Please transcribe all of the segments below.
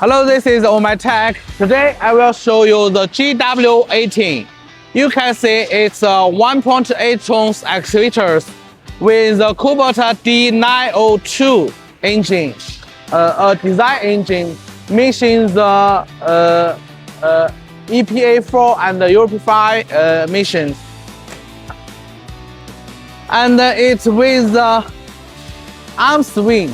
Hello, this is On My Tech. Today I will show you the GW18. You can see it's a 1.8 tons excavators with the Kubota D902 engine, a design engine mixing the EPA 4 and the Europe 5 emissions. And it's with the arm swing.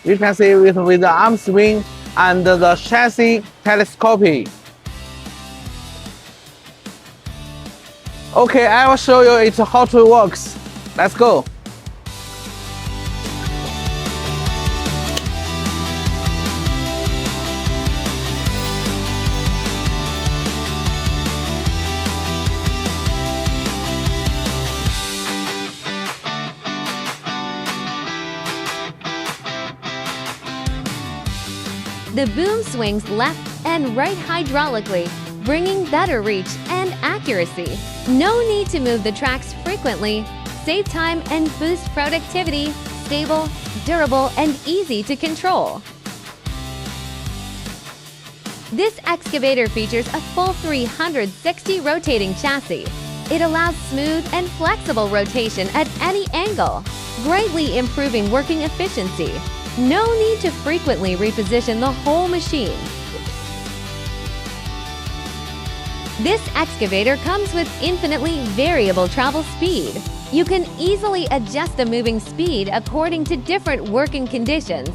You can see it with the arm swing and the chassis telescoping. Okay, I will show you how it works. Let's go. The boom swings left and right hydraulically, bringing better reach and accuracy. No need to move the tracks frequently. Save time and boost productivity. Stable, durable, and easy to control. This excavator features a full 360 rotating chassis. It allows smooth and flexible rotation at any angle, greatly improving working efficiency. No need to frequently reposition the whole machine. This excavator comes with infinitely variable travel speed. You can easily adjust the moving speed according to different working conditions.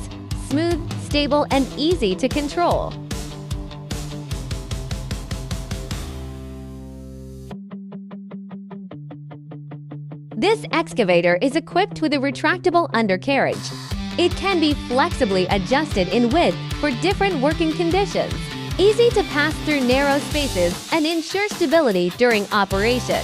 Smooth, stable, and easy to control. This excavator is equipped with a retractable undercarriage. It can be flexibly adjusted in width for different working conditions. Easy to pass through narrow spaces and ensure stability during operation.